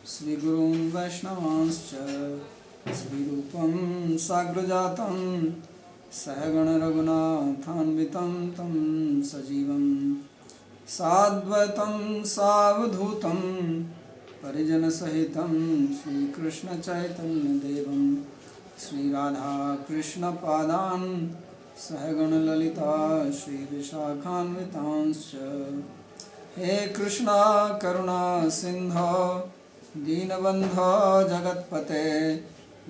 श्रीगुरून् वैष्णवांश्च श्रीरूपं साग्रजातं सहगण रघुनाथान्वितं तं सजीवं साद्वैतं सावधूतं परिजनसहितं श्रीकृष्णचैतन्यदेवं श्रीराधाकृष्णपादान् सहगणललिता श्रीविशाखान्वितांश्च हे कृष्णा करुणा सिन्धो दीनबन्धो जगत्पते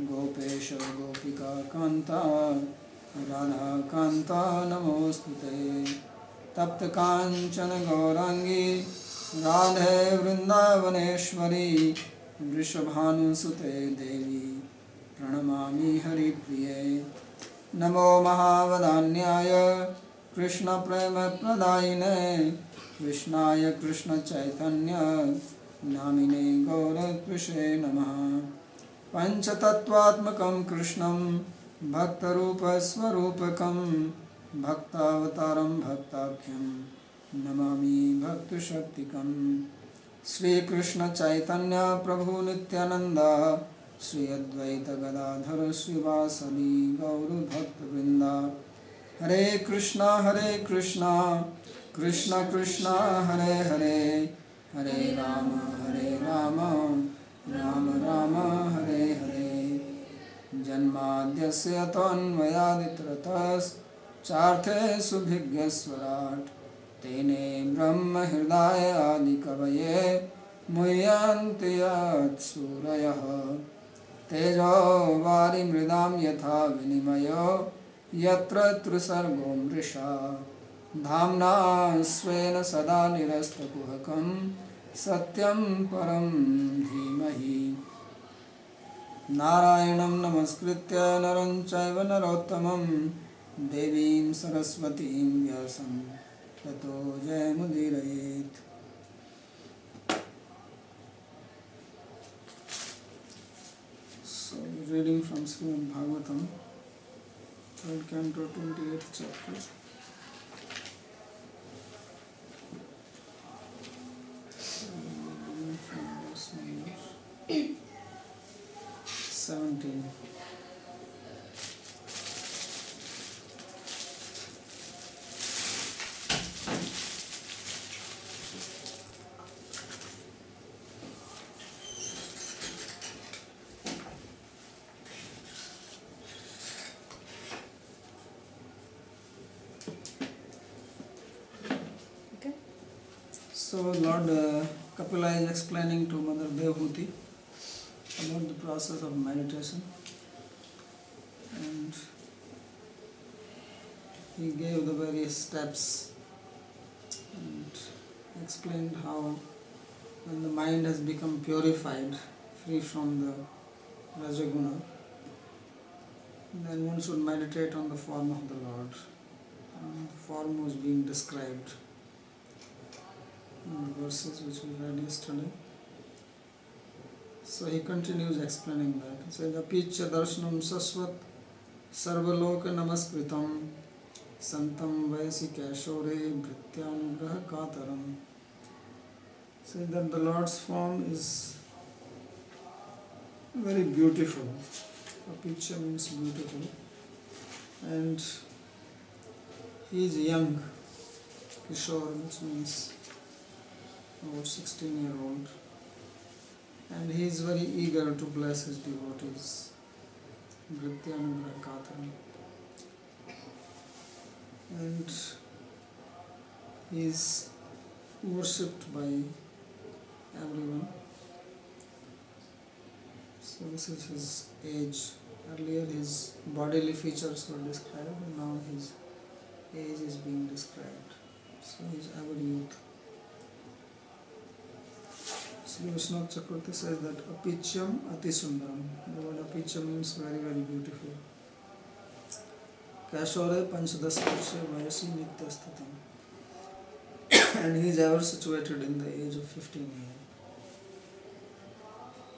गोपेश गोपिका कान्ता राधाकान्ता नमोस्तुते तप्त काञ्चन गौरांगी राधे वृन्दावनेश्वरी वृषभानुसुते देवी प्रणमामि हरिप्रिये नमो महावदान्याय कृष्णप्रेमप्रदायिने कृष्णाय कृष्णचैतन्य नामिने गौरत्विषे नमः पञ्चतत्त्वात्मकं कृष्णं भक्तरूपस्वरूपकं भक्तावतारं भक्ताख्यं नमामि भक्तशक्तिकं श्रीकृष्णचैतन्य प्रभु नित्यानन्द श्री अद्वैत गदाधर श्रीवासदि गौरभक्तवृन्द हरे कृष्णा कृष्ण कृष्ण हरे हरे हरे राम राम राम हरे हरे जन्माद्यस्य तन्मयादितरतश्चार्थे सुभिज्ञस्वराट् तेने ब्रह्महृदाय आदिकवये मुह्यन्ति यत्सूरयः तेजो वारिमृदां यथा विनिमयो यत्र त्रिसर्गो मृषा धाम्ना स्वेन सदा निरस्तकुहकं सत्यं परं धीमहि नारायणं नमस्कृत्य नरं चैव नरोत्तमं देवीं सरस्वतीं व्यासं ततो जयमुदीरयेत् So reading from Srimad Bhagavatam, 3rd canto, 28th chapter. From verse number 17. So Lord Kapila is explaining to Mother Devhuti about the process of meditation, and he gave the various steps and explained how when the mind has become purified, free from the Rajaguna, then one should meditate on the form of the Lord. And the form was being described in the verses which we read yesterday. So he continues explaining that. He says, Apicha darshanam sasvat sarvaloka namaskritam santam vayasi kashore bhrityanugraha kataram. Says that the Lord's form is very beautiful. Apicha means beautiful. And he is young. Kishore, which means about 16-year-old, and he is very eager to bless his devotees. Nrityanugraha Kataram. And he is worshipped by everyone. So this is his age. Earlier his bodily features were described, and now his age is being described. So he is ever youth. Sri Vishnu Chakravarti says that Apichyam Atisundaram. The word Apichyam means very, very beautiful. Kashore Panchadasparshe Vayasi Nityasthatam. And he is ever situated in the age of 15 years.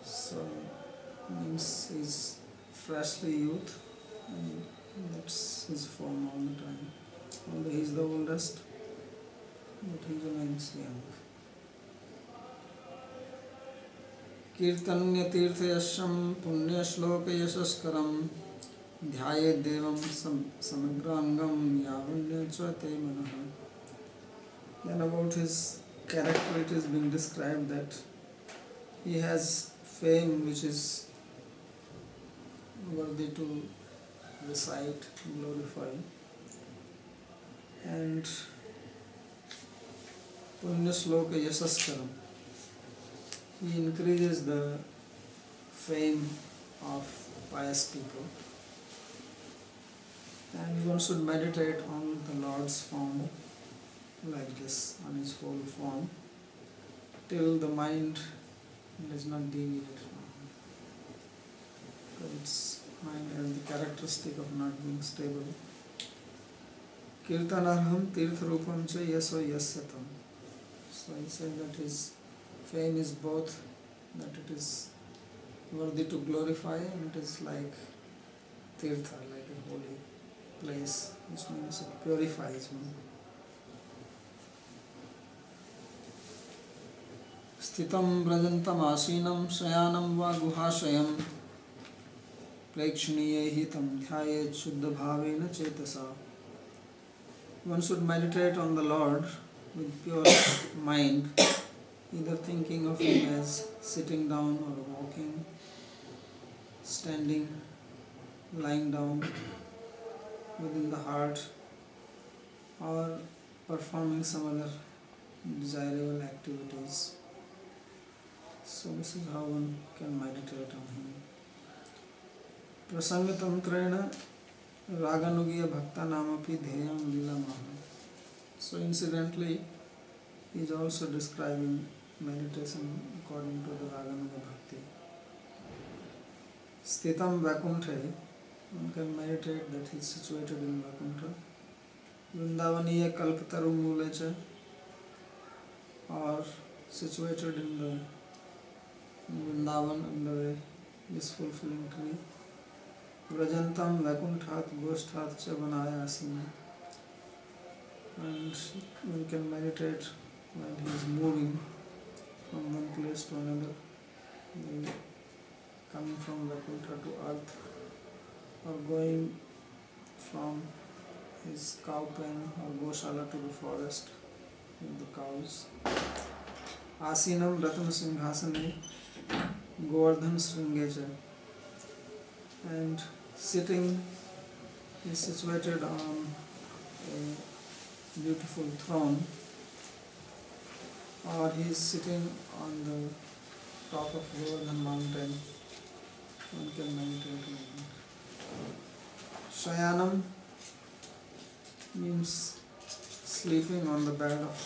So means he is freshly youth, and that's his form all the time. Although he is the oldest, but he remains young. कीर्तन्य तीर्थयशं पुण्यश्लोकयशस्करं ध्यायेद्देवं समग्रांगं यावन्य च ते मनः. Then about his character it is being described that he has fame which is worthy to recite, glorify, and Punya Shloka Yashaskaram. He increases the fame of pious people, and one should meditate on the Lord's form like this, on his whole form, till the mind does not deviate from him. Because its mind has the characteristic of not being stable. Kirtanarham tirtharupam cha yaso yasyatam. So he said that his fame is both that it is worthy to glorify and it is like tirtha, like a holy place, which means it purifies one. Sthitam brajantam asinam shayanam va guhashayam prekshaniye tam dhyayet shuddha bhavena chetasa. One should meditate on the Lord with pure mind, either thinking of Him as sitting down or walking, standing, lying down within the heart, or performing some other desirable activities. So this is how one can meditate on Him. Prasanga tantrena raganugiya bhakta namapi dheyam lilamaha. So incidentally, he is also describing meditation according to the Raganuga Bhakti. Sthitam Vakunthe, one can meditate that he is situated in Vakuntha. Vrindavaniya Kalpataru Mulecha, or situated in the Vrindavan under a blissful fulfilling tree. Vrajantam Vakunthat Goshthat Cha Banaya Asina. And one can meditate when he is moving from one place to another, coming from Vakuntha to earth, or going from his cow pen or goshala to the forest with the cows. Asinam Ratana Singhasane Govardhan Sringecha, and sitting is situated on a beautiful throne, or he is sitting on the top of Govardhan mountain. One can meditate on that. Shayanam means sleeping on the bed of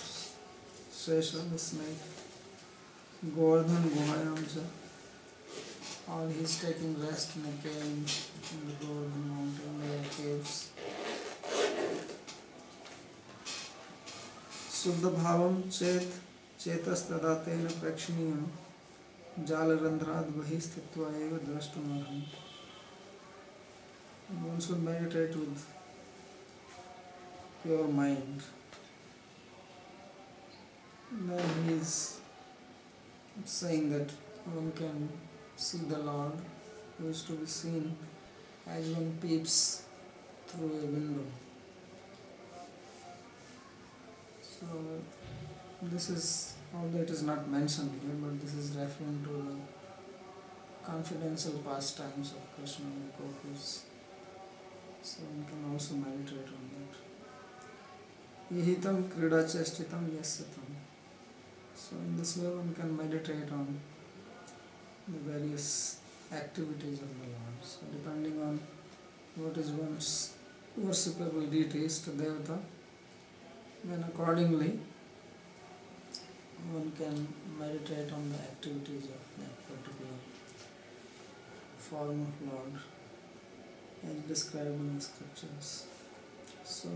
Shesha, the snake. Govardhan Guhayamcha, or he is taking rest in a cave in the Govardhan mountain. There are caves. Suddha bhavam chet chetas tadatena prakshiniyam jalarandhrad vahi sthitva eva drashtumarham. One should meditate with pure mind. Then he is saying that one can see the Lord, who is to be seen as one peeps through a window. So this is, although it is not mentioned here, but this is referring to the confidential pastimes of Krishna and Gopis. So one can also meditate on that. Yihitam krida chestitam yasyatam. So in this way one can meditate on the various activities of the Lord. So depending on what is one's worshipable deity, Devata, then accordingly one can meditate on the activities of that particular form of Lord as described in the scriptures. So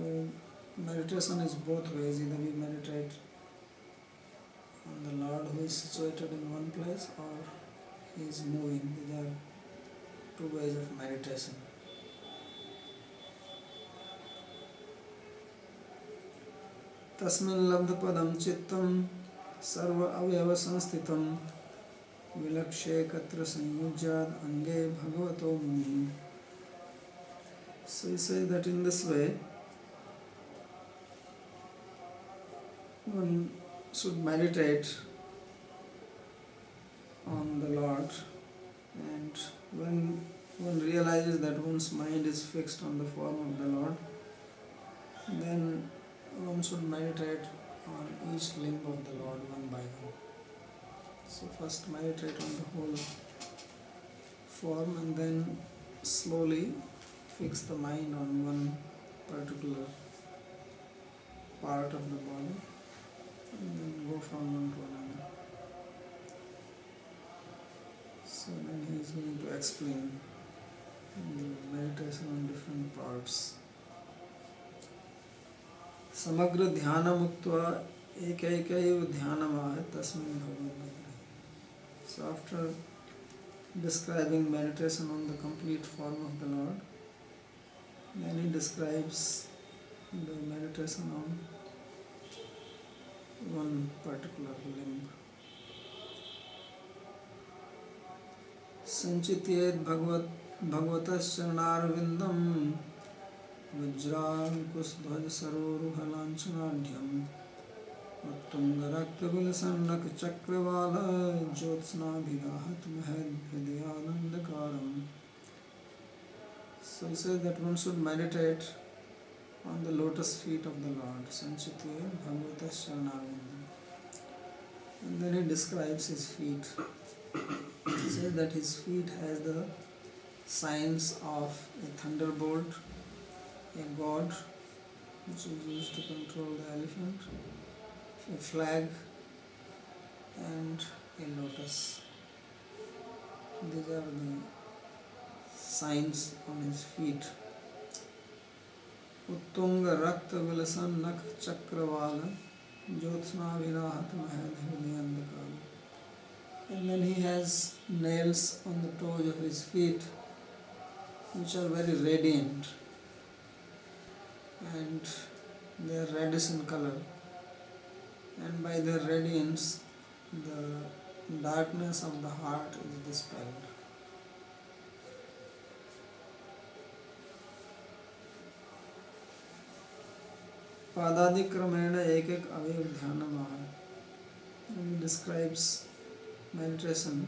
meditation is both ways. Either we meditate on the Lord who is situated in one place, or he is moving. These are two ways of meditation. Tasmin labdha padam chittam sarva avyava sansthitam विलक्ष्य कत्र संयुज्याद अंगे भगवतो मुनि. So he says that in this way one should meditate on the Lord, and when one realizes that one's mind is fixed on the form of the Lord, then one should meditate on each limb of the Lord one by one. So first meditate on the whole form and then slowly fix the mind on one particular part of the body and then go from one to another. So then he is going to explain the meditation on different parts. समग्र ध्यान मुक्त्वा एकैकैव ध्यानमाह तस्मिन् Bhagavad Gita. So after describing meditation on the complete form of the Lord, then he describes the meditation on one particular limb. संचित्येत भगवतश्चरणारविन्दं वज्राङ्कुशध्वज सरोरुहलाञ्छनाढ्यम् उत्तुङ्गरक्तबिलसन्नखचक्रवाल ज्योत्स्नाभिदाहत महद्हृदयानन्दकारम्. So he says that one should meditate on the lotus feet of the Lord, Sanchitye Bhagavatascharanarvindam. And then he describes his feet. He says that his feet has the signs of a thunderbolt, a god which is used to control the elephant, a flag, and a lotus. These are the signs on his feet. Uttunga Rakta Vilasan Nakh Chakravala Jyotsnavirahat Mahadhyudhyandakala. And then he has nails on the toes of his feet which are very radiant and they are reddish in color, and by their radiance the darkness of the heart is dispelled. Padadikrameణ ekek avayav dhyanamah. And he describes meditation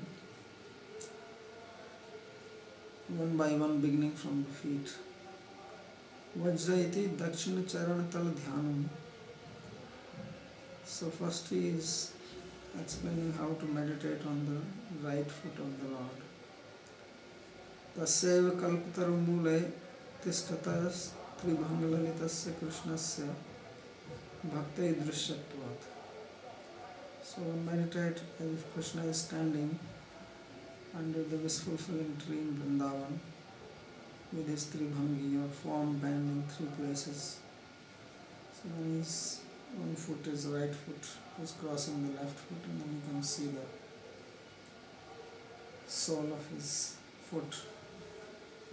one by one, beginning from the feet. Vajra iti dakshina charanatal dhyanam. So first he is explaining how to meditate on the right foot of the Lord. Tasyaiva kalpataru mule tishtatas tribhangalalitasya krishnasya bhaktai drishyatvat. So meditate as if Krishna is standing under the wish-fulfilling tree in Vrindavan with his tribhangi, or form bent in three places. So when his one foot is right foot is crossing the left foot, and then you can see the sole of his foot,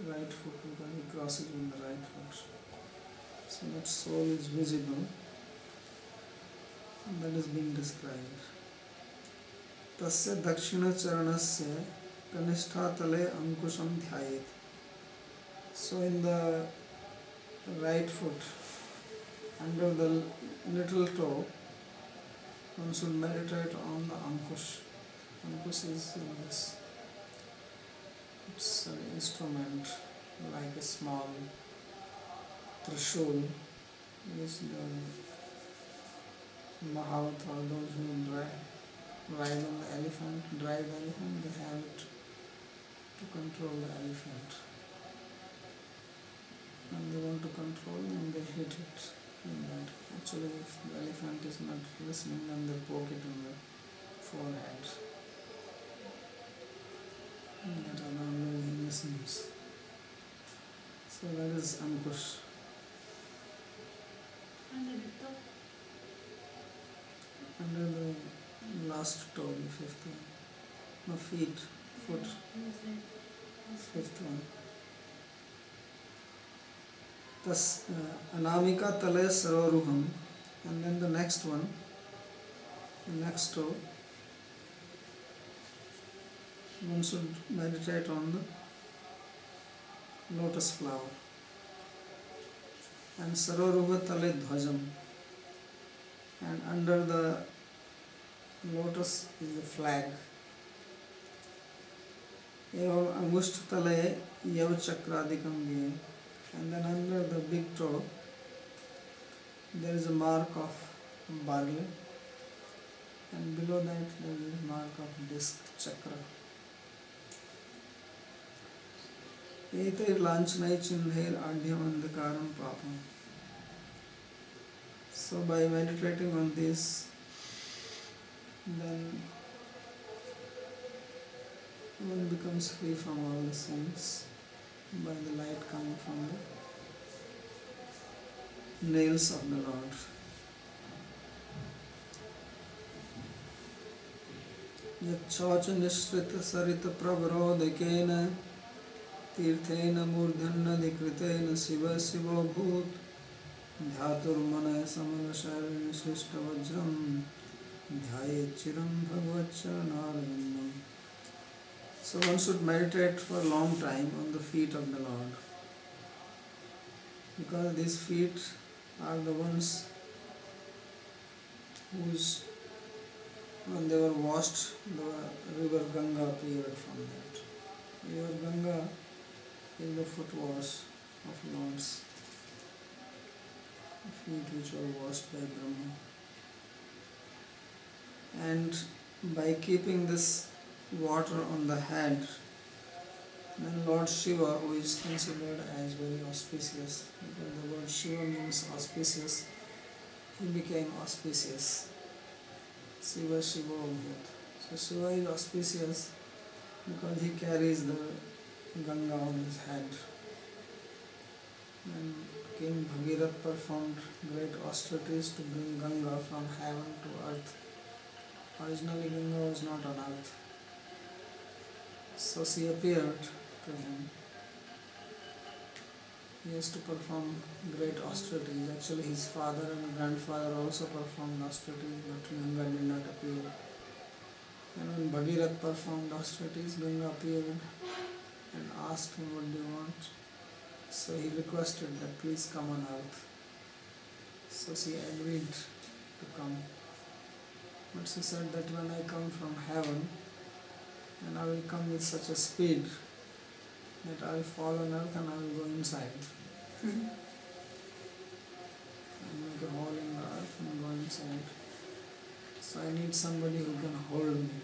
right foot, because he crosses with the right foot. So that sole is visible. That is being described. Tasya dakshina charanasya kanishtha tale ankusham dhyayet. So in the right foot, under the little toe, one should meditate on the ankush. Ankush is this. It's an instrument like a small trishul, which the Mahavat, or those who ride on the elephant, drive the elephant, they have it to control the elephant. And they want to control, and they hit it in that. Actually, if the elephant is not listening, then they poke it in the forehead. And that are the only way he listens. So that is Ankush. Under the last toe, the fifth one. No, foot, fifth one. Tas Anamika Tale Saroruham. And then the next one, the next toe, one should meditate on the lotus flower. And Saroruva Tale Dhvajam. And under the lotus is the flag. Evam Angushta Tale Yav Chakradikam Gye. And then under the big toe there is a mark of barley. And below that there is a mark of disc chakra. Eter Lanchanai Chindher Adhyam Andhakaram Papam. So by meditating on this, then one becomes free from all the sins by the light coming from the nails of the Lord. Yachchacha nishrita sarita pravrodekena तीर्थेन मूर्धन्यधिकृतेन Shiv शिवो भूत ध्यातुर्मनः समलशैलनिशिष्टवज्रं ध्यायेत् चिरं भगवच्चरणारविन्दम्. So one should meditate for a long time on the feet of the Lord, because these feet are the ones whose, when they were washed, the river Ganga appeared from that. River Ganga is the foot wash of Lord's feet, which were washed by Brahma. And by keeping this water on the head, then Lord Shiva, who is considered as very auspicious, because the word Shiva means auspicious, he became auspicious. Shiva Shiva Bhut. So Shiva is auspicious because he carries the Ganga on his head. When King Bhagirath performed great austerities to bring Ganga from heaven to earth, originally Ganga was not on earth. So she appeared to him. He has to perform great austerities. Actually his father and grandfather also performed austerities, but Ganga did not appear. And when Bhagirath performed austerities, Ganga appeared and asked him, what do you want? So he requested that please come on earth. So she agreed to come. But she said that when I come from heaven, and I will come with such a speed that I will fall on earth and I will go inside. I make a hole in the earth and go inside. So I need somebody who can hold me.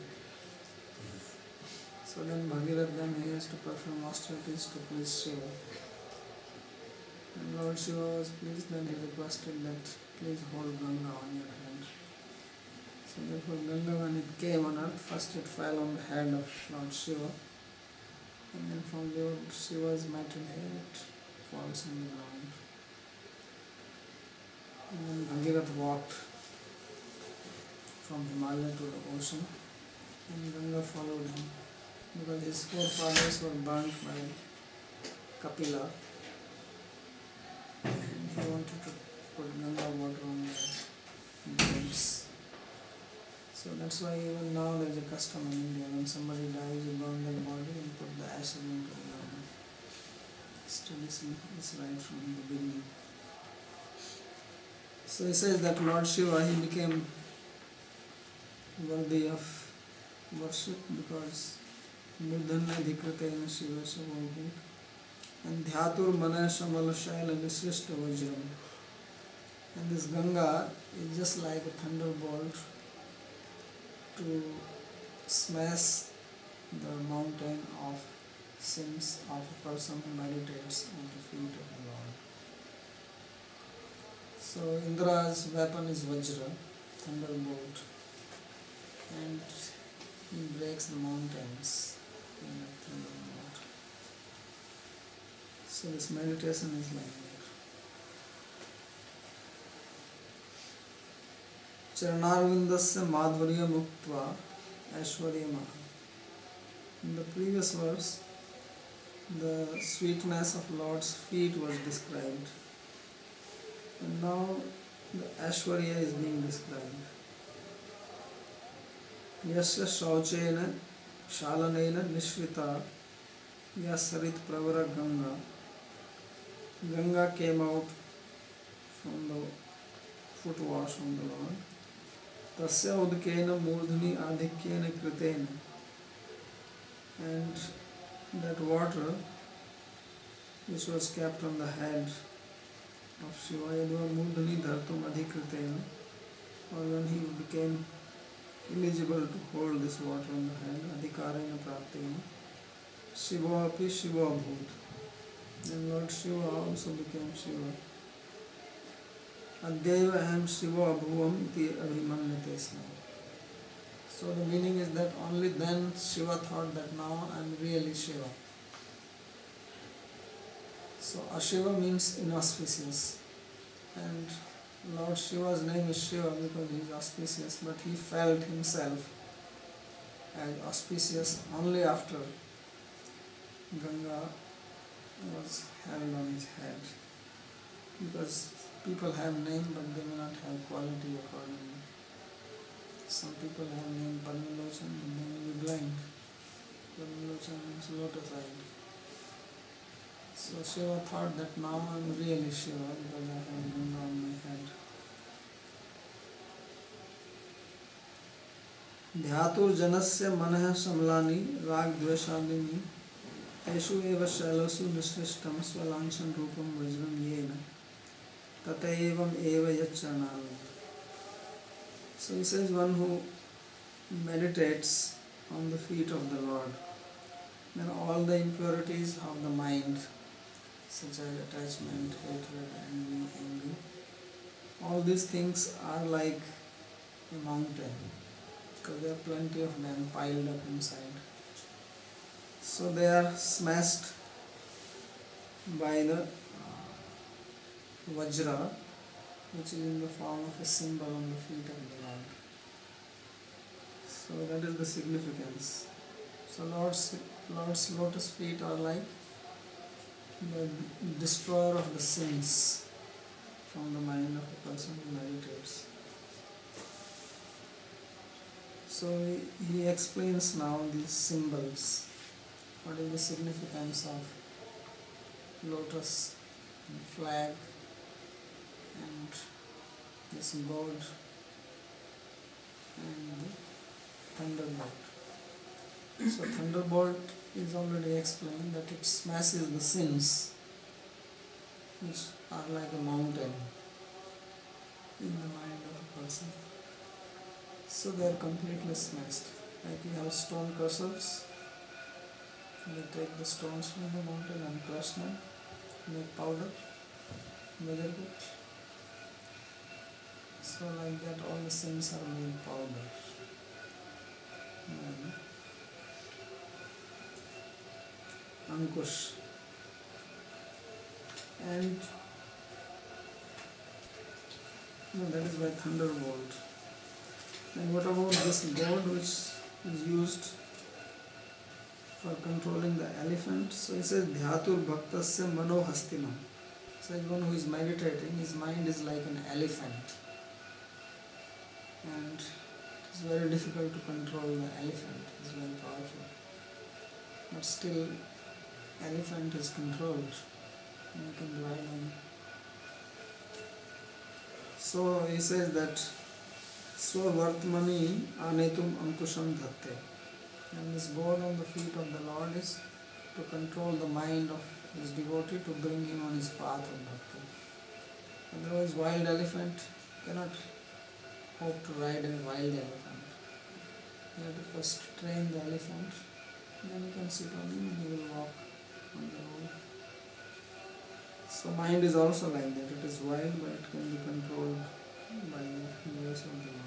So then Bhagirath, then he has to perform austerities to please Shiva. And Lord Shiva was pleased, then he requested that please hold Ganga on your hand. So therefore Ganga, when it came on earth, first it fell on the head of Lord Shiva, and then from Lord Shiva's matted hair it falls on the ground. And then Bhagirath walked from Himalaya to the ocean, and Ganga followed him, because his forefathers were burnt by Kapila, and he wanted to put Ganga water on the graves. So that's why even now there is a custom in India, when somebody dies, you burn their body and put the ashes into the Ganga. This tradition is right from the beginning. So he says that Lord Shiva, he became worthy of worship because Murdhanya Dhikratena Shiva Shavabhut and Dhyatur Mana Shamal Shaila Nisrishta Vajram. And this Ganga is just like a thunderbolt to smash the mountain of sins of a person who meditates on the feet of the Lord. So Indra's weapon is Vajra, thunderbolt, and he breaks the mountains in that thunderbolt. So this meditation is like that. Charanarvindasya madhurya muktva aishwarya maha. In the previous verse, the sweetness of Lord's feet was described, and now the aishwarya is being described. Yasya shauchena Shalanena Nishrita Yasarit Pravara Ganga. Ganga came out from the foot wash on the Lord. Tasya udkena murdhini adhikyena kritena. And that water which was kept on the head of Shiva, yadva murdhini dhartum adhikritena, or when he became eligible to hold this water on the head, adhikarena praptena, Shiva api Shiva bhut. And Lord Shiva also became Shiva. Adyeva aham Shiva abhuvam iti abhimanyate sma. So the meaning is that only then Shiva thought that now I am really Shiva. So Ashiva means inauspicious, and Lord Shiva's name is Shiva because he is auspicious, but he felt himself as auspicious only after Ganga was held on his head. Because people have name but they may not have quality accordingly. Some people have name Padmalochan but they may be blind. Padmalochan means lotus-eyed. So Shiva thought that now I am really Shiva because I have Ganga on my head. ध्यातुर जनस्य मनः समलानि राग द्वेषादिनी तेषु एव शैलसु निसृष्टं स्वलांछन रूपं वज्रं येन ततएवं एव यच्चरणारविंद. So he says one who meditates on the feet of the Lord, then all the impurities of the mind, such as attachment, hatred, envy, anger, all these things are like a mountain, because there are plenty of them piled up inside. So they are smashed by the Vajra, which is in the form of a symbol on the feet of the Lord. So that is the significance. So Lord's lotus feet are like the destroyer of the sins from the mind of a person who meditates. So he explains now these symbols. What is the significance of lotus and flag and this god and the thunderbolt. So thunderbolt is already explained that it smashes the sins which are like a mountain in the mind of a person. So they are completely smashed. Like you have stone crushers, they take the stones from the mountain and crush them, make powder, measure it. So like that all the sins are made powder. Ankush. And no, that is by thunderbolt. And what about this god which is used for controlling the elephant? So he says Dhyatur Bhaktasya Mano Hastinam. So one who is meditating, his mind is like an elephant. And it is very difficult to control the elephant. It is very powerful. But still, elephant is controlled and you can ride on it. So he says that Swavartmani anetum ankusham dhatte. And this god on the feet of the Lord is to control the mind of his devotee to bring him on his path of bhakti. Otherwise, wild elephant cannot hope to ride a wild elephant. You have to first train the elephant, then you can sit on him and he will walk on the road. So mind is also like that. It is wild but it can be controlled by the grace of the Lord.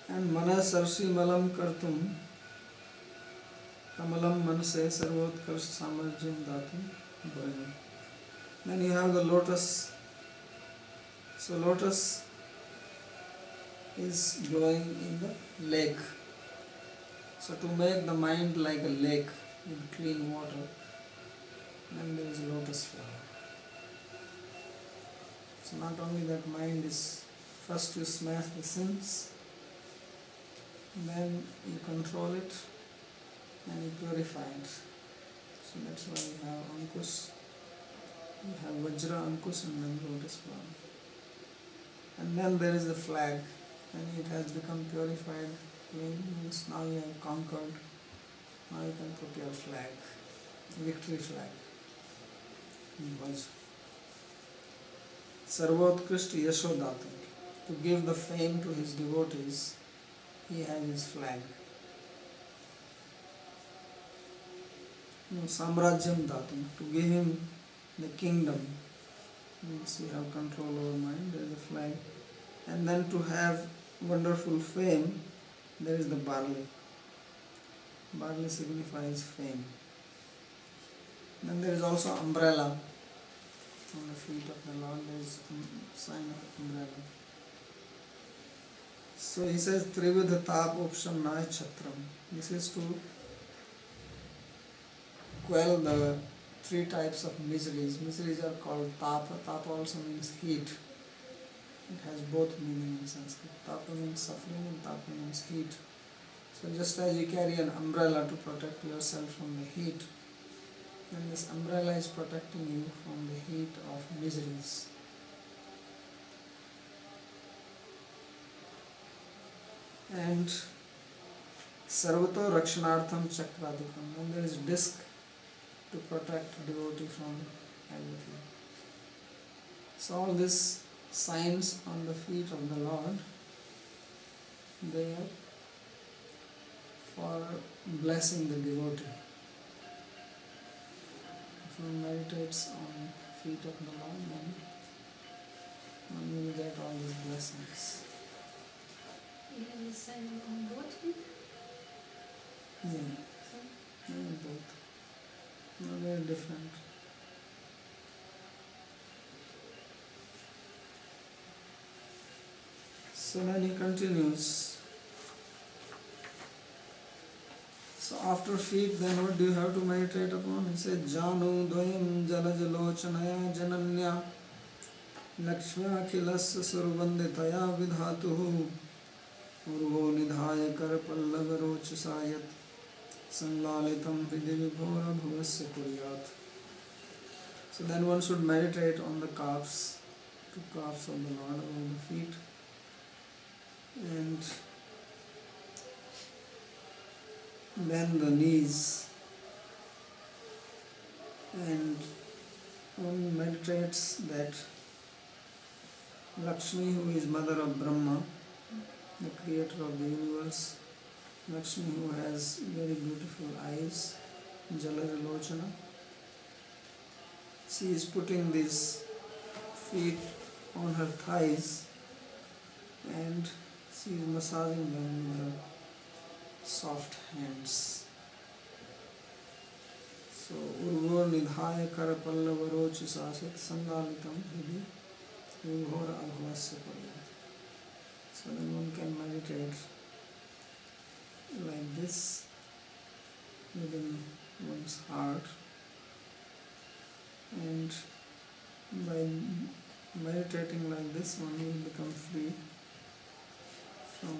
And mana sarsi malam kartum kamalam manase sarvotkarsh samarjyam datum bhajan. Then you have the lotus. So lotus is growing in the lake. So to make the mind like a lake with clean water, then there is a lotus flower. So not only that mind is first to smash the sins then you control it and you purify it. So that's why you have Ankush, you have Vajra, Ankush, and then lotus flower. And then there is the flag, and it has become purified. Means now you have conquered. Now you can put your flag, victory flag. Vajra. Sarvotkrisht Yashodatam. To give the fame to his devotees, he has his flag. Samrajyam Datam. To give him the kingdom. Means you have control over mind, there is a flag. And then to have wonderful fame, there is the barley. Barley signifies fame. Then there is also umbrella. On the feet of the Lord there is a sign of umbrella. So he says Trividha Tapopshamnaya Chatram. This is to quell the three types of miseries. Miseries are called tapa. Tapa also means heat. It has both meaning in Sanskrit. Tapa means suffering and tapa means heat. So just as you carry an umbrella to protect yourself from the heat, then this umbrella is protecting you from the heat of miseries. And Sarvato Rakshanartham Chakradikam. Then there is disc to protect devotee from everything. So all these signs on the feet of the Lord, they are for blessing the devotee. If one meditates on feet of the Lord, then one will get all these blessings. You have the sign on both feet? Yeah, both. No, they are different. So then he continues. So after feet, then what do you have to meditate upon? He says, Janu dvayam jalajalocanaya jananya lakshmya akhilasya survanditaya vidhatuhu urvo nidhaya kar pallavarochasayat sanlalitam vidivibhora bhuvasya kuryat. So then one should meditate on the calves, two calves of the Lord over the feet, and then the knees, and one meditates that Lakshmi, who is mother of Brahma, the creator of the universe, Lakshmi who has very beautiful eyes, Jalajalochana, she is putting these feet on her thighs and she is massaging them with her soft hands. So Urvo Nidhaya Kara Pallavarochi Sasat Sandalitam Hidi Vibhora Abhavasya Pariyat. So then one can meditate like this within one's heart, and by meditating like this one will become free from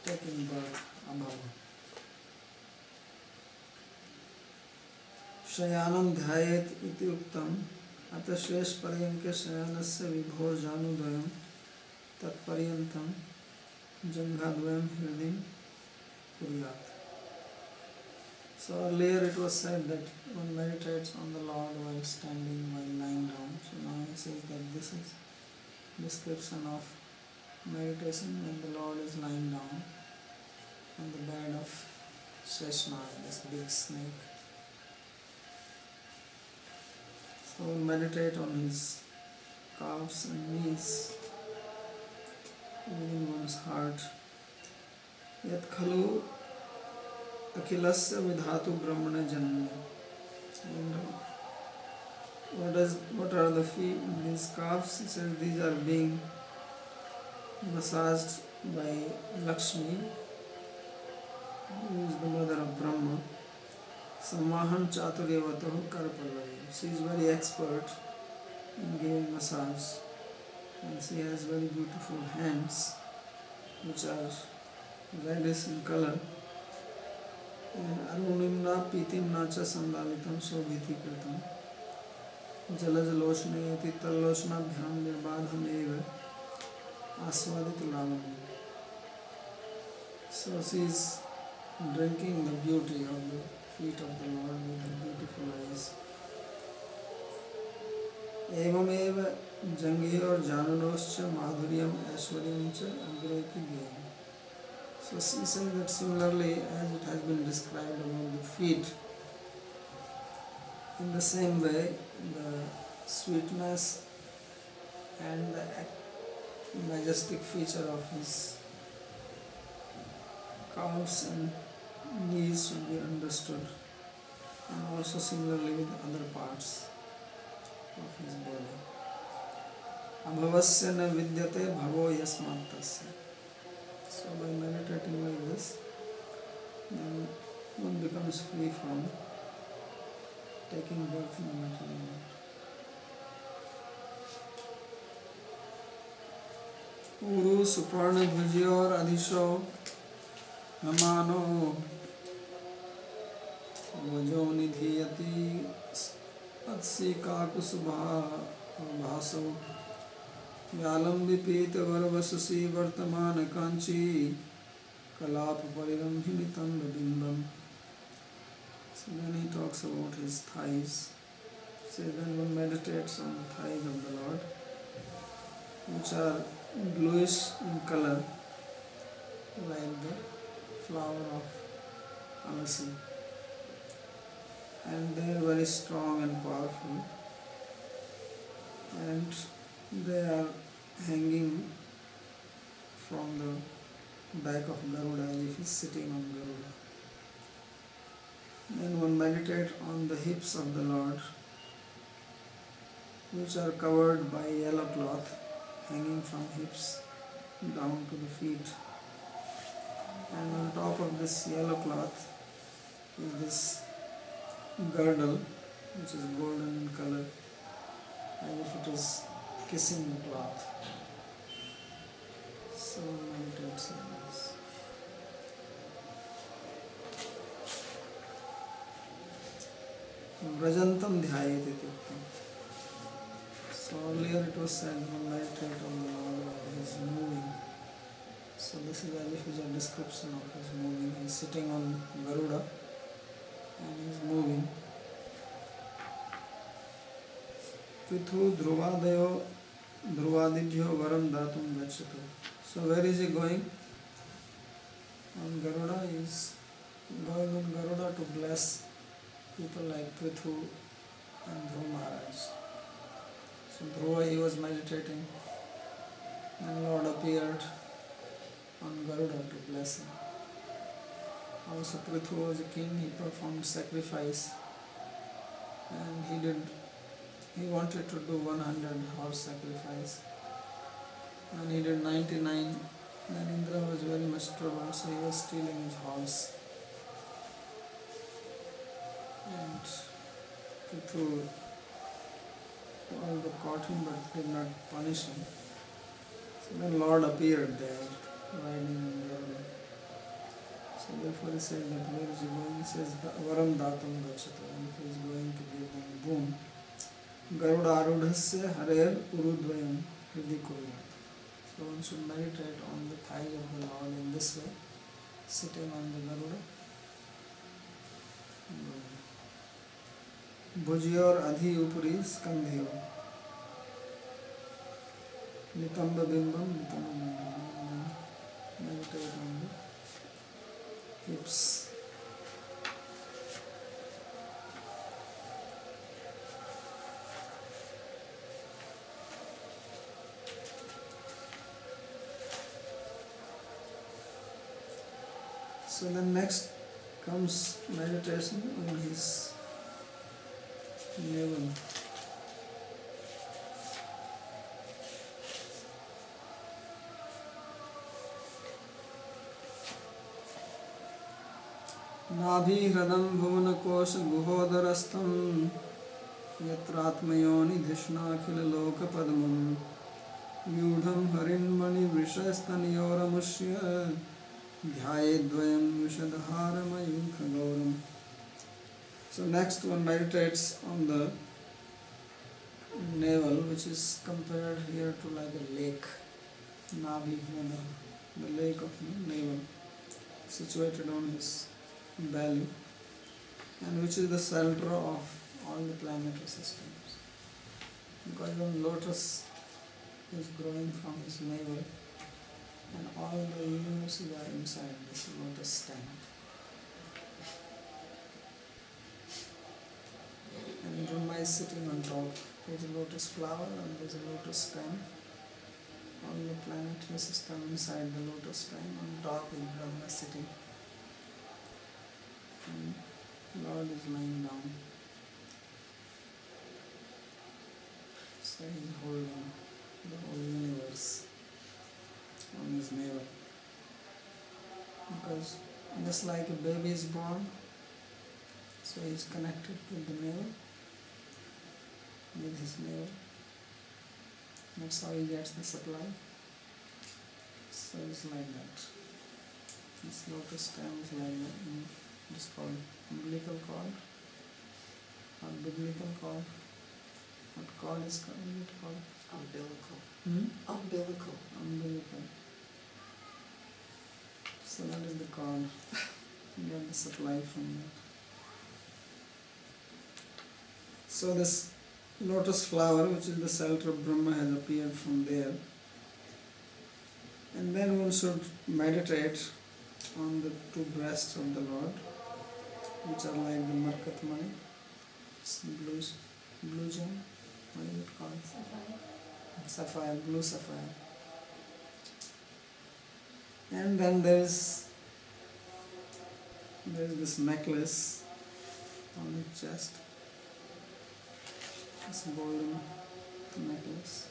taking birth abhava. Shayanam dhyayet iti uktam अतः शेष पर्यंके शयनस्य विभोर जानूद्वयम् तत्पर्यन्तं जंघाद्वयम् हृदि कुर्यात्. So earlier it was said that one meditates on the Lord while standing, while lying down. So now he says that this is description of meditation when the Lord is lying down on the bed of Sheshnag, this big snake. So we'll meditate on his calves and knees within one's heart. Yat khalu akhilasya vidhatu brahmana janma. And what are the feet, these calves? He says these are being massaged by Lakshmi, who is the mother of Brahma. Samahan Chaturyavatahu Karapallavi. She is very expert in giving massage, and she has very beautiful hands which are reddish in color. And arunimna pitimna cha sandalitam sobhiti kritam jalajalochne iti tallochnaभ्याम nirbadham eva aswadit lavanya. So she is drinking the beauty of the feet of the Lord with her beautiful eyes. एवमेव जंगे और जाननोश्च माधुर्यम ऐश्वर्यम च अग्रे की ज्ञान. So she says that similarly as it has been described about the feet, in the same way the sweetness and the majestic feature of his calves and knees should be understood, and also similarly with other parts of his body. Abhavasya na vidyate bhavo yasmat tasya. So by meditating like this, then one becomes free from taking birth in the material world. Uru suparna dhvajyor adhisho namano vajo nidhiyati atsi kakusubha bhaso व्यालम विपीत वरवससी वर्तमान कांची कलाप परिरंभिनितं बिंबम. So then he talks about his thighs. So then one meditates on the thighs of the Lord, which are bluish in color, like the flower of alasi, and they are very strong and powerful, and they are hanging from the back of Garuda as if he is sitting on Garuda. Then one meditates on the hips of the Lord, which are covered by yellow cloth hanging from hips down to the feet. And on top of this yellow cloth is this girdle, which is golden in color, as if it is kissing the cloth. So meditates on this. Vrajantam dhyayate ityuktam. So earlier it was said to meditate on the Lord while he is moving. So this is as if it is a description of his moving. He is sitting on Garuda and he is moving. Prithu Dhruvadayo Dhruvadibhyo Varam Datum Gacchatu. So where is he going? On Garuda, he is going on Garuda to bless people like Prithu and Dhruva Maharaj. So Dhruva, he was meditating, and Lord appeared on Garuda to bless him. Also Prithu was a king, he performed sacrifice, and he wanted to do 100 horse sacrifice, and he did 99. Then Indra was very much troubled, so he was stealing his horse. And Prithu all caught him but did not punish him. So then Lord appeared there, riding on Garuda. So therefore he said that where is he going? He says Varam Datum Gacchatu, and he is going to give them boon. Garudarudhasya harer urudvayam hridhi kuriyat. So one should meditate on the thighs of the Lord in this way, sitting on the Garuda. Bhujyor adhi upuri skandhiyo nitamba bimbam nitamba bimbam. Meditate on the hips. So then next comes meditation on his navel. नाभि हृदं भुवन कोश गुहोदरस्थं यत्रात्मयोनिधिष्णाखिल लोकपद्मं यूढं हरिन्मणिवृषस्तनयोरमुष्य Dhyayedvayam Vishadharamaya Khagauram. So next one meditates on the navel, which is compared here to like a lake. Navi, the lake of navel, situated on his belly, and which is the center of all the planetary systems. Because when lotus is growing from his navel, and all the universes are inside this lotus stem. And Brahma is sitting on top. There is a lotus flower and there is a lotus stem. All the planetary system inside the lotus stem. On top is Brahma sitting. And Lord is lying down. So he is holding the whole universe on his navel. Because just like a baby is born, so he is connected with the navel, with his navel. That's how he gets the supply. So it's like that. This lotus stem is like that. It's called umbilical cord or biblical cord. What cord is called? Umbilical. Umbilical. Umbilical. So that is the cord. You get the supply from that. So this lotus flower, which is the shelter of Brahma, has appeared from there. And then one should meditate on the two breasts of the Lord, which are like the Markat Mani, blue gem, what is it called? Sapphire, blue sapphire. And then there's this necklace on his chest, this golden necklace.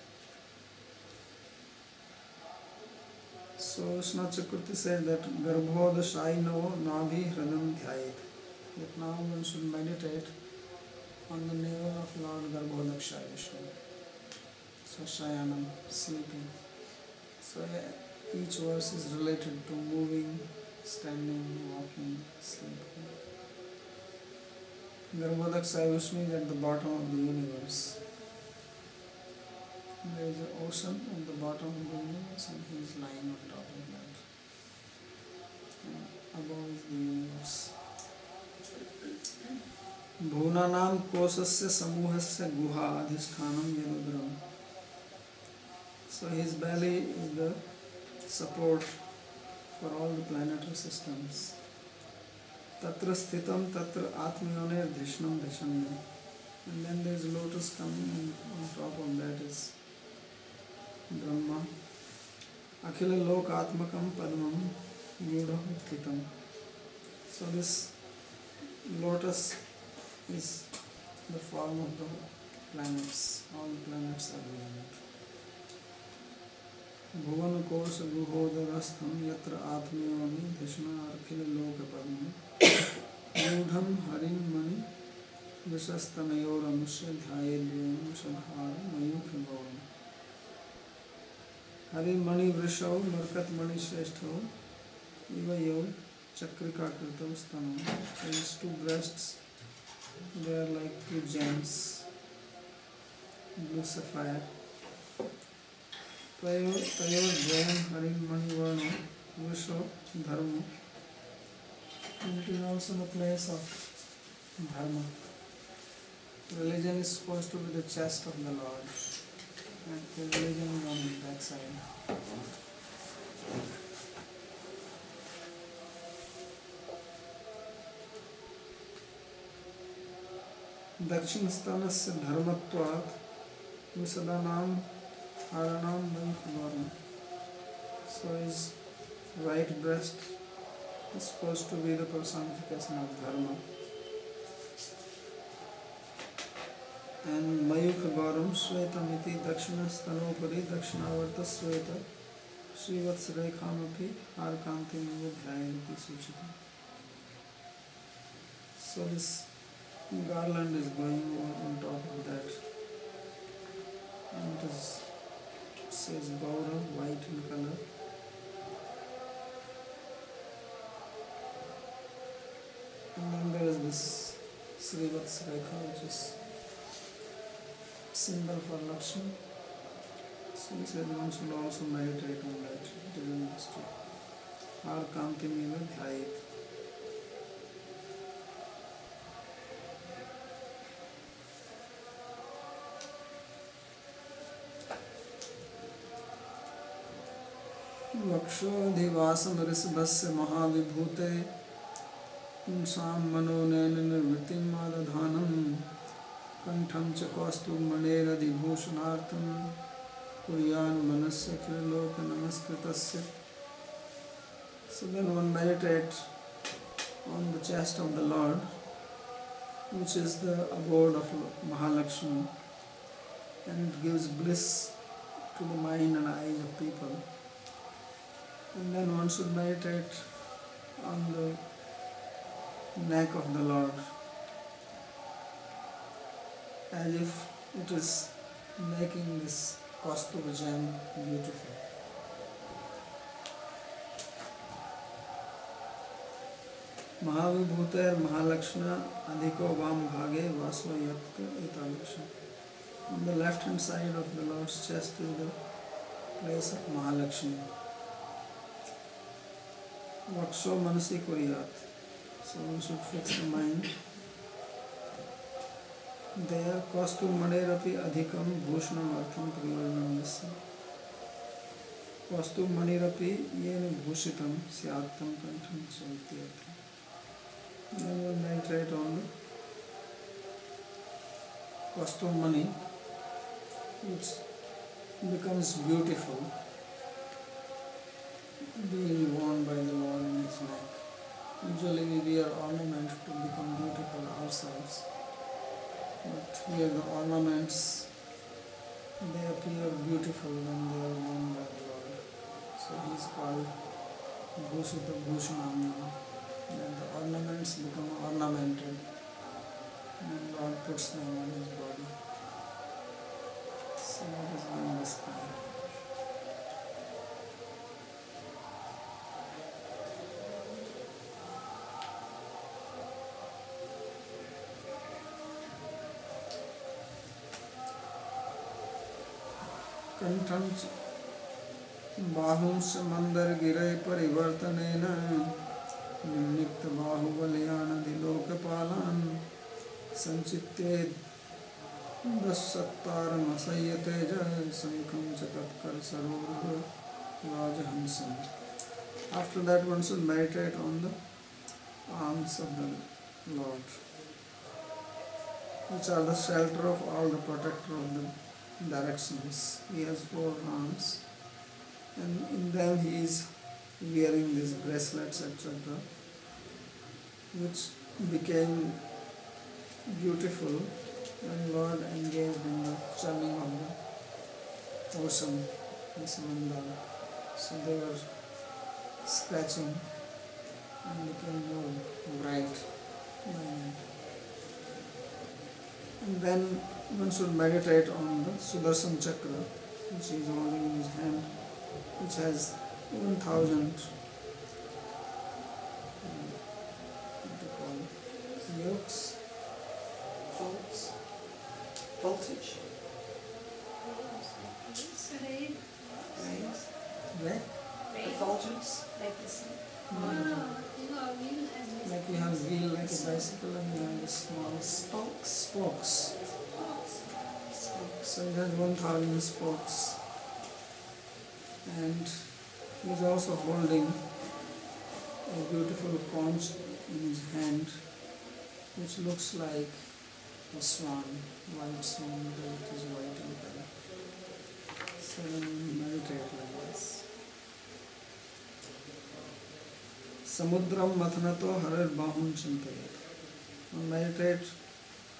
So Srila Chakravarti said that Garbhodashaino Nabhi Hridam Dhyayet. That now one should meditate on the navel of Lord Garbhodakshaya Vishnu. So Shayanam, sleeping. So each verse is related to moving, standing, walking, sleeping. Garbhodakshaya Vishnu is at the bottom of the universe. There is an ocean at the bottom of the universe and he is lying on top of that. And above is the universe. Bhunanam kosasya samuhasya guha adhisthanam yadudram. So his belly is the support for all the planetary systems. Tatra sthitam tatra atmayone dhishnam dhishanyam. And then there is lotus coming and on top of that is Brahma. Akhila lok atmakam padmam yudha utkitam. So this lotus is the form of the planets. All the planets are within it. Bhuvan kosha guhodarastham yatra atmayoni dhishna akhila loka padmam yudham harin mani vishastanayoramusya dhyayedvayam shadhara mayukha gauram. Hari mani vrishau markat mani shrestho iva yo chakrika kirtam stanam. So these two breasts, they are like two gems, blue sapphire. Tayor dvayam harim mani varno vrisho dharma. And it is also the place of dharma. Religion is supposed to be the chest of the Lord. And the religion is on the backside. Dakshinasthanasya dharmatvat visadanam haranam mayukvaram. So his right breast is supposed to be the personification of dharma. And Mayukha Gauram Svetamiti Dakshinasthanopari Dakshinavarta Sveta Srivats Rekhamapi Harkanti Nivadhyayati Suchita. So this garland is going on top of that. And it says Gaura, white in color. And then there is this Srivatsa Rekha, which is symbol for Lakshmi. So he said one should also meditate on that during this trip. Or Kanti Mila Dhyayit. वक्षोधिवासं ऋषभस्य महाविभूते पुंसां मनोनयन निर्वृत्तिं मादधानं कंठं च कौस्तुभमणेरधिभूषणार्थं कुर्यान् मनस्य Trilok नमस्कृतस्य. So then one meditates on the chest of the Lord, which is the abode of Mahalakshmi, and it gives bliss to the mind and eyes of people. And then one should meditate on the neck of the Lord, as if it is making this Kaustubha gem beautiful. Mahavibhuter Mahalakshmi Adhiko Vam Bhage Vaso Yatka Italakshmi. On the left hand side of the Lord's chest is the place of Mahalakshmi. Vaksho Manasi Kuriyat. So one should fix the mind. There Kaustubhamanapi Adhikam Bhushanam Artham Priyojanam Yasya. Kaustubhamanirapi Yena Bhushitam Syattam Kantham Chaityatam. Then we'll meditate on the Kaustubhamani, which becomes beautiful being worn by the Lord in his neck. Usually we wear ornament to become beautiful ourselves, but here the ornaments, they appear beautiful when they are worn by the Lord. So he is called Bhushita Bhushanam. Then the ornaments become ornamented and Lord puts them on his body. So that is being described. कंठं बाहुंस मंदर गिरे परिवर्तनेन निमित्त बाहुबल्यानधिलोकपालान् संचित्ये दशसत्तारमसह्यते शंखं च तत्कर सरोरुह राजहंसं. After that one should meditate on the arms of the Lord, which are the shelter of all, the protector of the directions. He has 4 arms, and in them he is wearing these bracelets, etc., which became beautiful when Lord engaged in the churning of the ocean in Samandar. So they were scratching and became more bright. And then one should meditate on the Sudarshan Chakra, which he is holding in his hand, which has 1000 yokes, voltage, effulgence. Like this. Mm. Oh, you know, a wheel has this. Like we have a wheel like a bicycle, and we have the small spokes. So it has 1000 spokes, and he is also holding a beautiful conch in his hand, which looks like a swan, white swan, but it is white in color. So we meditate like this. Samudram Mathanato Harar Bahun Chintayat. One meditate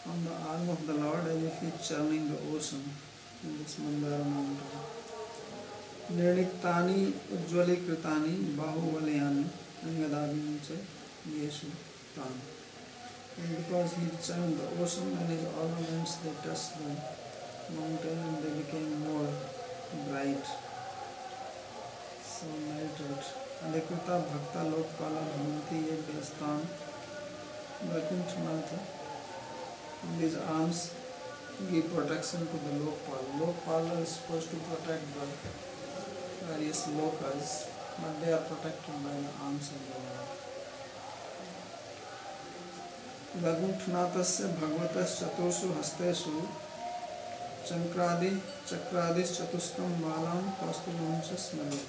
on the arm of the Lord as if he is churning the ocean in this Mandara mountain. Nirniktani Ujjwali Kritani Bahuvalayani Angadabini Cha Yeshu Tan. And because he churned the ocean and his ornaments, they touched the mountain and they became more bright. So meditate. Adhikrita Bhakta Lokpala Bhavanti Ye Vyastam Vaikunthanatha in these arms give protection to the Lokpal. Lokpal is supposed to protect the various lokas, but they are protected by the arms of the Lord. Vaikunthanatasya bhagavatas chatursu hasteshu चक्रादि चतुष्कम बालाम कौस्तुभंच स्मरे.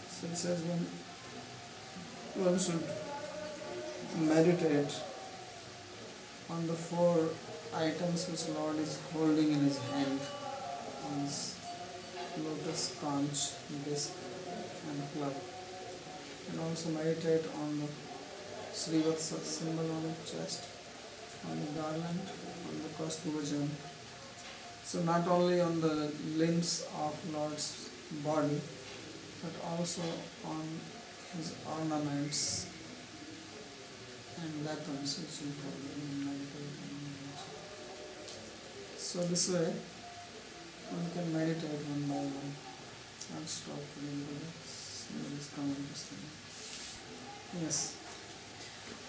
So it says when one should meditate on the four items which Lord is holding in his hand, on his lotus conch, disc and club, and also meditate on the Srivatsa symbol on the chest, on the garland, on the Kaustubhajan. So not only on the limbs of Lord's body, but also on his ornaments and weapons which he probably meditate on. So this way one can meditate one by one. I'll stop reading this comment. Yes.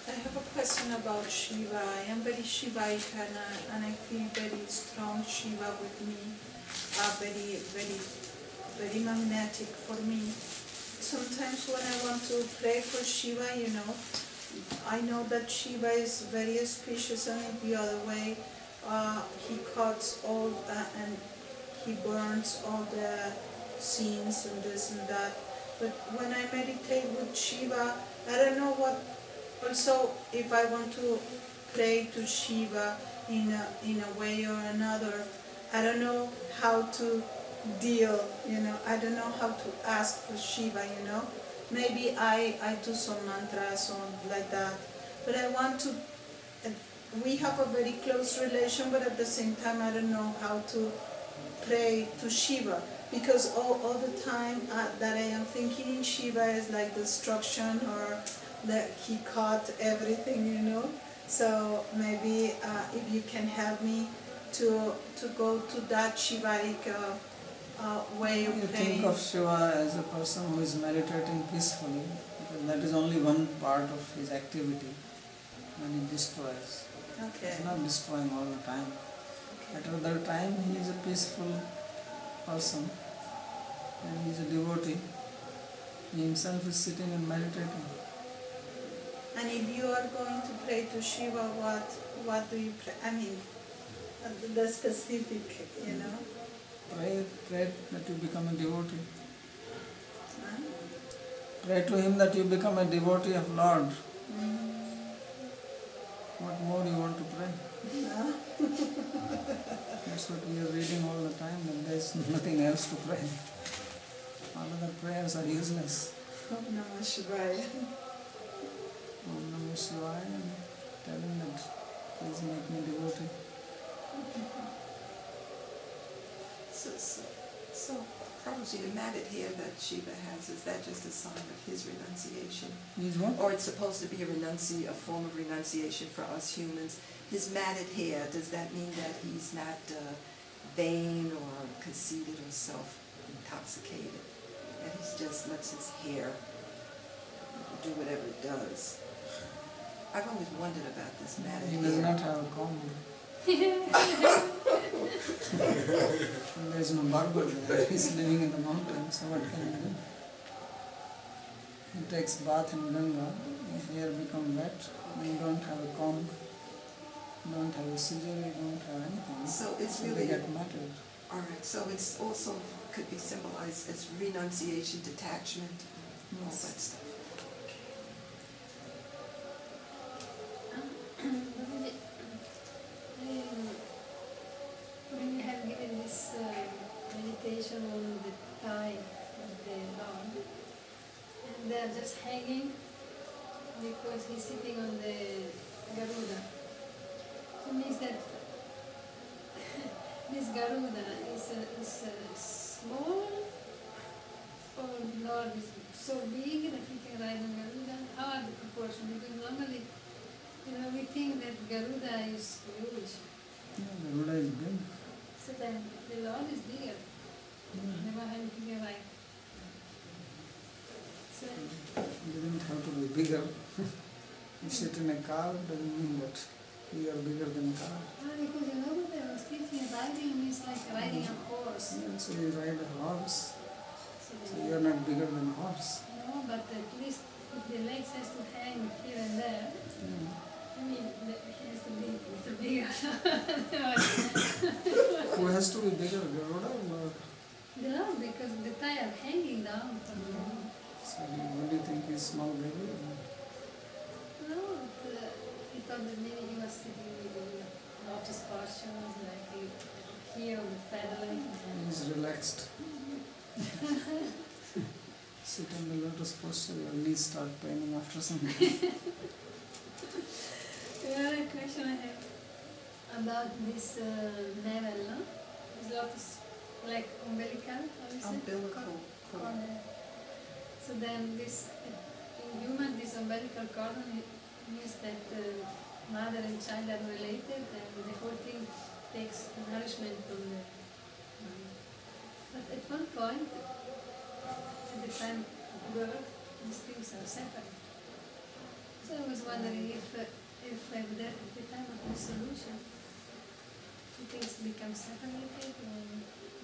I have a question about Shiva. I am very Shivaik and I feel very strong Shiva with me, very magnetic for me. Sometimes when I want to pray for Shiva, I know that Shiva is very auspicious, and in the other way, he cuts all and he burns all the sins and this and that. But when I meditate with Shiva, I don't know what. Also, if I want to pray to Shiva in a way or another, I don't know how to deal, I don't know how to ask for Shiva, Maybe I do some mantras or like that, but I want to, we have a very close relation, but at the same time I don't know how to pray to Shiva, because all the time that I am thinking in Shiva is like destruction, or that he caught everything, So maybe if you can help me to go to that Shivaic way of You praying. think of Shiva as a person who is meditating peacefully, because that is only one part of his activity when he destroys. Okay. He is not destroying all the time. At other time he is a peaceful person and he is a devotee. He himself is sitting and meditating. And if you are going to pray to Shiva, what do you pray? I mean, the specific, Pray that you become a devotee. Huh? Pray to him that you become a devotee of Lord. What more you want to pray? No? That's what we are reading all the time, and there is nothing else to pray. All other prayers are useless. Om Namah Shivaya. Om Namah Shivaya, and tell him that please make me devotee. So Prabhuji, the matted hair that Shiva has, is that just a sign of his renunciation? Is what? Or it's supposed to be a form of renunciation for us humans? His matted hair, does that mean that he's not vain or conceited or self-intoxicated? That he just lets his hair do whatever it does? I've always wondered about this matted He hair. does not have a comb. And there is no barber there. He is living in the mountains, so what can he do? He takes bath in Ganga, his hair becomes wet, you don't have a comb, you don't have a scissor, you don't have anything. So it's They really, get matted. all right, so it's also could be symbolized as renunciation, detachment, all Yes. that stuff. When we have given this meditation on the thigh of the Lord, and they are just hanging because he's sitting on the Garuda. So it means that this Garuda is small, or Lord is so big that he can ride on Garuda. How are the proportions? Because normally, we think that Garuda is huge. Yeah, the Buddha is big. So then the Lord is bigger. Never had bigger like. So He didn't have to be bigger. You sit in a car doesn't mean that you are bigger than car. Because you know what I was thinking, riding is like riding a horse. Yeah, so you ride a horse, So so you are not bigger than a horse. no, but at least if the legs has to hang here and there, Yeah. I mean, it has to be a little bigger. Who has to be bigger, Garuda or No, because the tire hanging down from the so what do you think is small baby? Or? no, he thought that maybe he was sitting with a lotus postures, like here on the pedaling. He's relaxed. Sit on the lotus posture, your knees start paining after some time. The other question I have about this navel, no? This lotus, like umbilical, how is it? Umbilical cord. Cord. So then this, in human, this umbilical cordon means that mother and child are related and the whole thing takes nourishment from the but at one point, at the time of birth, these things are separate. So I was wondering if at the time of dissolution, the things become separated or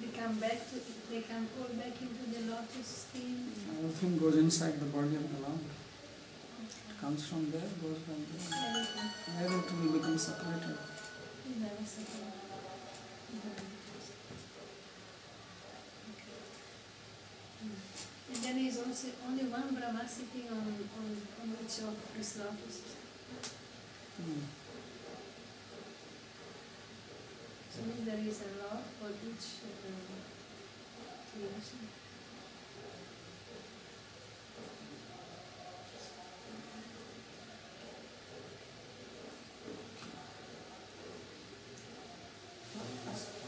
they come all back into the lotus skin. Everything goes inside the body of the Lord. It comes from there, goes back there. Everything Where it will become separated. is never separated. And then there is also only one Brahma sitting on each of these lotuses. Hmm. So means there is a lot for each creation.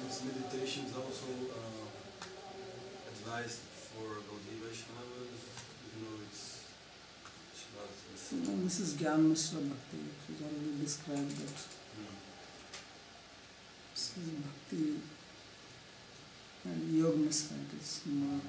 This meditation is also advised for Gaudiya Vaishnavas, even though it's not the same. No, this is Gyan Mishra Bhakti. She's already described that. This is Bhakti and Yoga Mishra. It is more